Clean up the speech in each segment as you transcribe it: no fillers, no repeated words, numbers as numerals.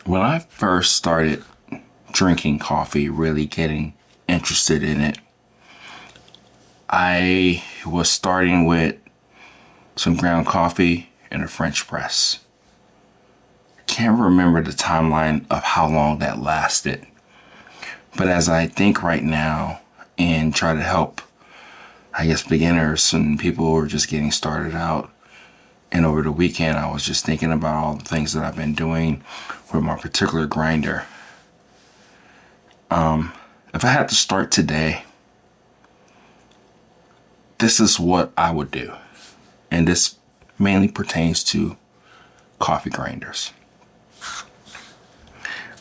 When I first started drinking coffee, really getting interested in it, I was starting with some ground coffee and a French press. Can't remember the timeline of how long that lasted. But as I think right now and try to help, beginners and people who are just getting started out, and over the weekend, I was just thinking about all the things that I've been doing with my particular grinder. If I had to start today, this is what I would do. And this mainly pertains to coffee grinders.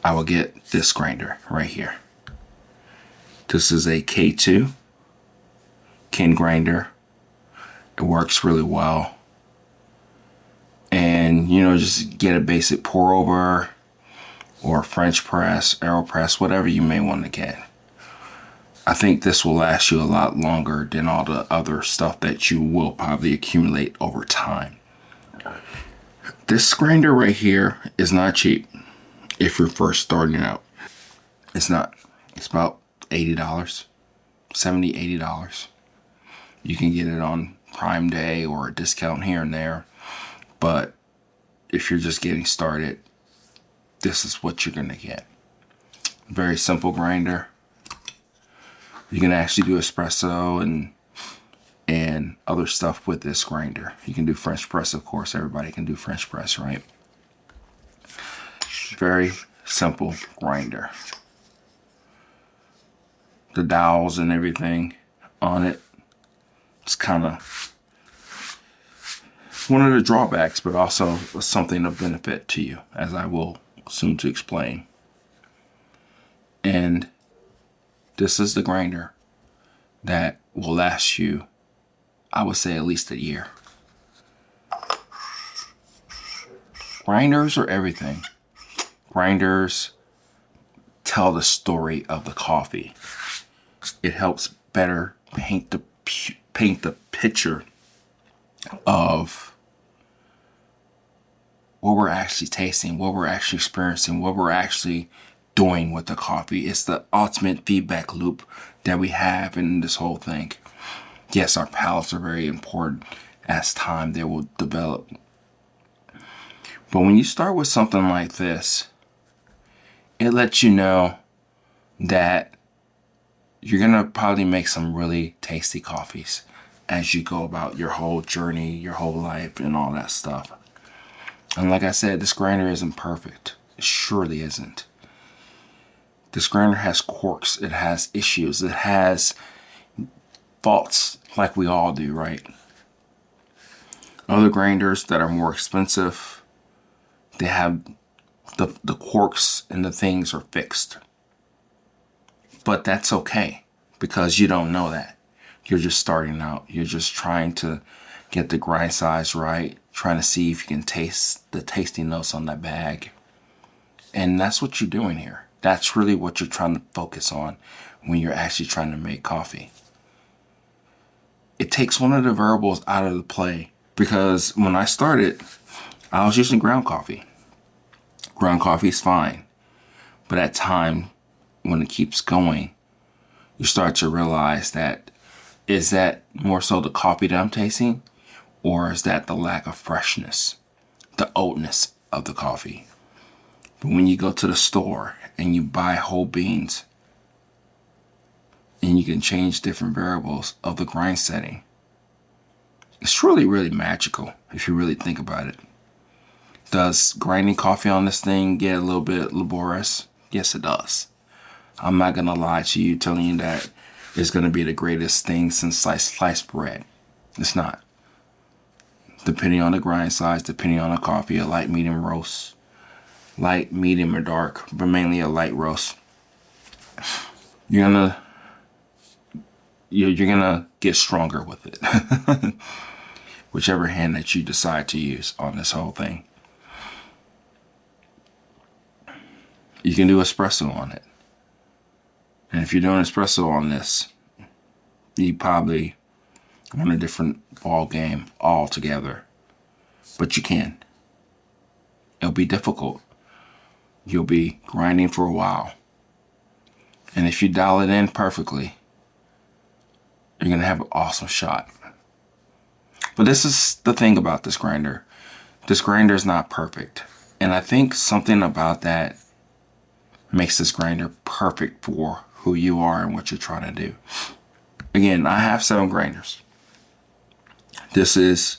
I will get this grinder right here. This is a K2 Kin grinder. It works really well. And, just get a basic pour over or French press, AeroPress, whatever you may want to get. I think this will last you a lot longer than all the other stuff that you will probably accumulate over time. This grinder right here is not cheap if you're first starting out. It's not. It's about $80, $70, $80. You can get it on Prime Day or a discount here and there. But if you're just getting started, this is what you're going to get. Very simple grinder. You can actually do espresso and other stuff with this grinder. You can do French press, of course. Everybody can do French press, right? Very simple grinder. The dowels and everything on it. It's kind of one of the drawbacks, but also something of benefit to you, as I will soon to explain. And this is the grinder that will last you, I would say, at least a year. Grinders are everything. Grinders tell the story of the coffee. It helps better paint the picture of what we're actually tasting, what we're actually experiencing, what we're actually doing with the coffee. It's the ultimate feedback loop that we have in this whole thing. Yes, our palates are very important. As time, they will develop. But when you start with something like this, it lets you know that you're going to probably make some really tasty coffees as you go about your whole journey, your whole life, and all that stuff. And like I said, this grinder isn't perfect. It surely isn't. This grinder has quirks. It has issues. It has faults like we all do, right? Other grinders that are more expensive, they have the quirks and the things are fixed. But that's okay because you don't know that. You're just starting out. You're just trying to get the grind size right, trying to see if you can taste the tasting notes on that bag. And that's what you're doing here. That's really what you're trying to focus on when you're actually trying to make coffee. It takes one of the variables out of the play because when I started, I was using ground coffee. Ground coffee is fine. But at time, when it keeps going, you start to realize that is that more so the coffee that I'm tasting, or is that the lack of freshness, the oatness of the coffee? But when you go to the store and you buy whole beans, and you can change different variables of the grind setting, it's really, really magical if you really think about it. Does grinding coffee on this thing get a little bit laborious? Yes, it does. I'm not going to lie to you telling you that it's going to be the greatest thing since sliced bread. It's not. Depending on the grind size, depending on the coffee, a light, medium roast, light, medium, or dark, but mainly a light roast, you're gonna get stronger with it. Whichever hand that you decide to use on this whole thing. You can do espresso on it. And if you're doing espresso on this, you probably on a different ball game altogether. But you can. It'll be difficult. you'll be grinding for a while. And if you dial it in perfectly, you're going to have an awesome shot. But this is the thing about this grinder. This grinder is not perfect. And I think something about that makes this grinder perfect for who you are and what you're trying to do. Again, I have 7 grinders. This is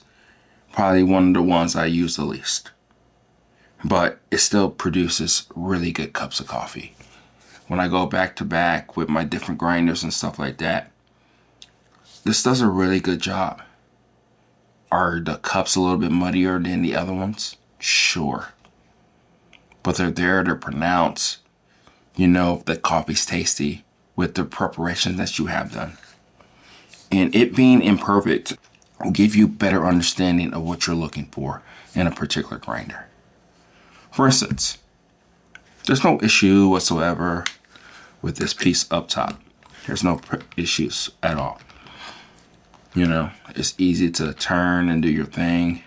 probably one of the ones I use the least. But it still produces really good cups of coffee. When I go back to back with my different grinders and stuff like that, this does a really good job. Are the cups a little bit muddier than the other ones? Sure. But they're there to pronounce, you know, if the coffee's tasty with the preparation that you have done. And it being imperfect will give you better understanding of what you're looking for in a particular grinder. For instance, there's no issue whatsoever with this piece up top. There's no issues at all. You know, it's easy to turn and do your thing.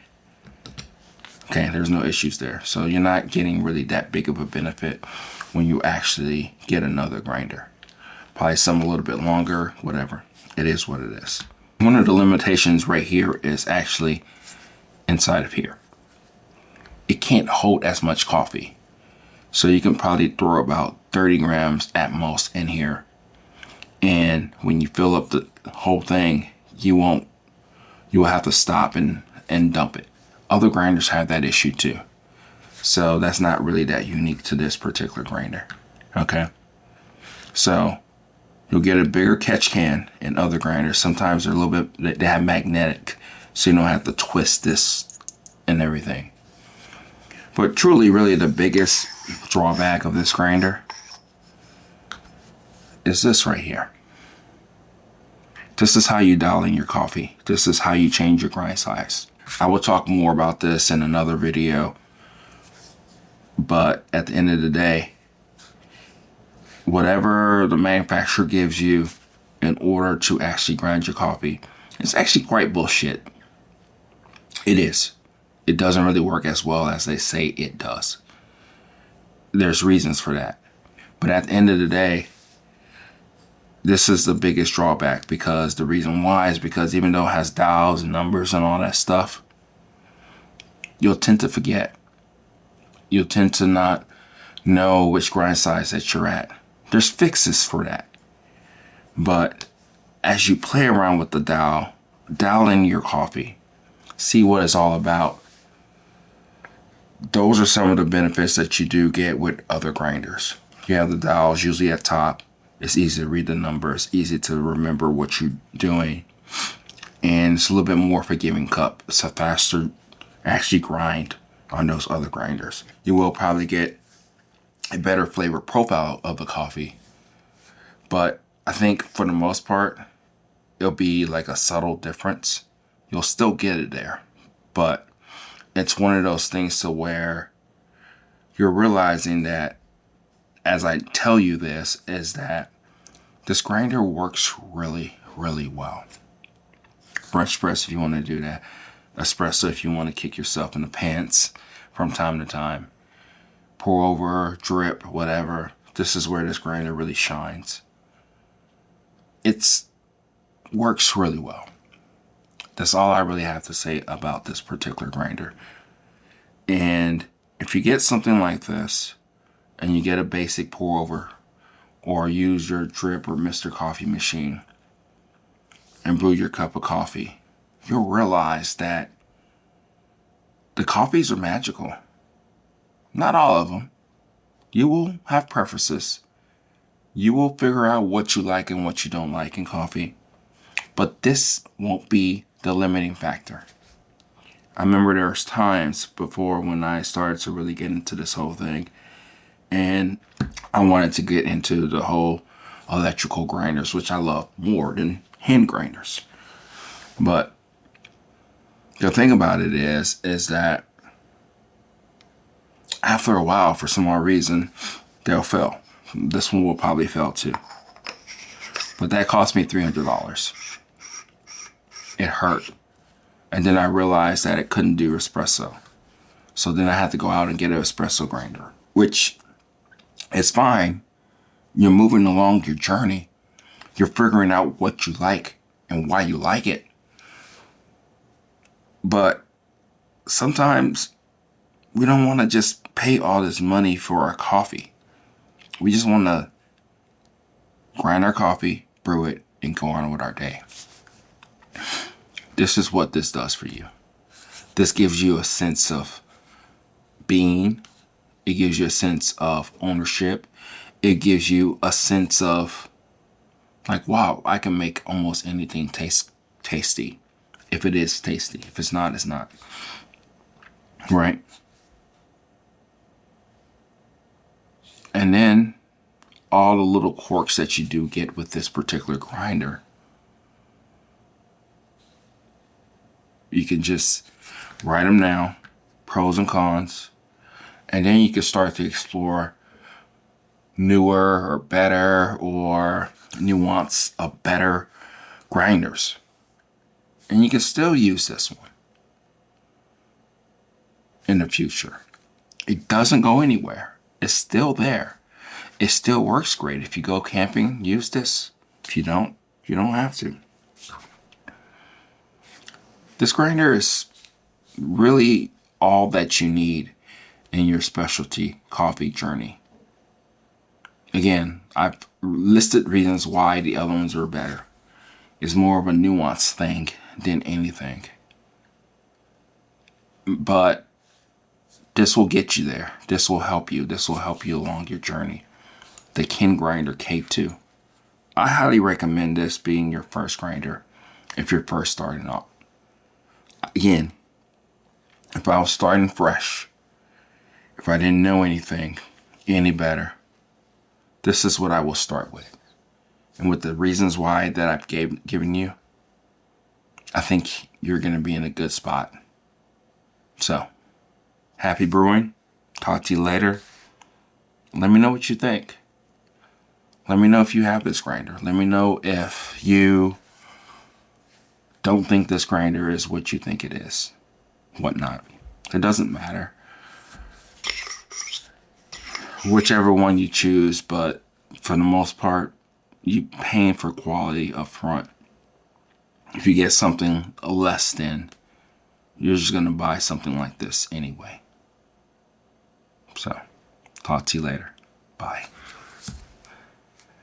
Okay, there's no issues there. So you're not getting really that big of a benefit when you actually get another grinder. Probably some a little bit longer, whatever. It is what it is. One of the limitations right here is actually inside of here. It can't hold as much coffee. So you can probably throw about 30 grams at most in here. And when you fill up the whole thing, you will have to stop and dump it. Other grinders have that issue too. So that's not really that unique to this particular grinder. Okay. So you'll get a bigger catch can in other grinders. Sometimes they're a little bit, they have magnetic, so you don't have to twist this and everything. But truly, really the biggest drawback of this grinder is this right here. This is how you dial in your coffee. This is how you change your grind size. I will talk more about this in another video. But at the end of the day, whatever the manufacturer gives you in order to actually grind your coffee, it's actually quite bullshit. It is. It doesn't really work as well as they say it does. There's reasons for that. But at the end of the day, this is the biggest drawback, because the reason why is because even though it has dials and numbers and all that stuff, you'll tend to forget. You'll tend to not know which grind size that you're at. There's fixes for that. But as you play around with the dial in your coffee, see what it's all about. Those are some of the benefits that you do get with other grinders. You have the dials usually at top. It's easy to read the numbers, easy to remember what you're doing. And it's a little bit more forgiving cup. It's a faster actually grind on those other grinders. You will probably get a better flavor profile of the coffee. But I think for the most part, it'll be like a subtle difference. You'll still get it there. But it's one of those things to where you're realizing that, as I tell you this, is that this grinder works really, really well. French press if you want to do that. Espresso if you want to kick yourself in the pants from time to time. Pour over, drip, whatever. This is where this grinder really shines. It works really well. That's all I really have to say about this particular grinder. And if you get something like this, and you get a basic pour over, or use your drip or Mr. Coffee machine and brew your cup of coffee, you'll realize that the coffees are magical. Not all of them. You will have preferences. You will figure out what you like and what you don't like in coffee. But this won't be the limiting factor. I remember there was times before when I started to really get into this whole thing, and I wanted to get into the whole electrical grinders, which I love more than hand grinders. But the thing about it is that after a while, for some odd reason, they'll fail. This one will probably fail too. But that cost me $300. It hurt. And then I realized that it couldn't do espresso. So then I had to go out and get an espresso grinder, which It's fine. You're moving along your journey. You're figuring out what you like and why you like it. But sometimes we don't want to just pay all this money for our coffee. We just want to grind our coffee, brew it, and go on with our day. This is what this does for you. This gives you a sense of being. It gives you a sense of ownership. It gives you a sense of like, wow, I can make almost anything taste tasty. If it is tasty. If it's not, it's not. Right? And then all the little quirks that you do get with this particular grinder, you can just write them down, pros and cons, and then you can start to explore newer or better or nuance of better grinders. And you can still use this one in the future. It doesn't go anywhere. It's still there. It still works great. If you go camping, use this. If you don't, you don't have to. This grinder is really all that you need in your specialty coffee journey. Again, I've listed reasons why the other ones are better. It's more of a nuanced thing than anything. But this will get you there. This will help you. This will help you along your journey. The Ken Grinder K2. I highly recommend this being your first grinder if you're first starting out. Again, if I was starting fresh, if I didn't know anything any better, this is what I will start with. And with the reasons why that I've given you, I think you're going to be in a good spot. So, happy brewing. Talk to you later. Let me know what you think. Let me know if you have this grinder. Let me know if you don't think this grinder is what you think it is. Whatnot. It doesn't matter. Whichever one you choose, but for the most part, you're paying for quality up front. If you get something less than, you're just going to buy something like this anyway. So, talk to you later. Bye.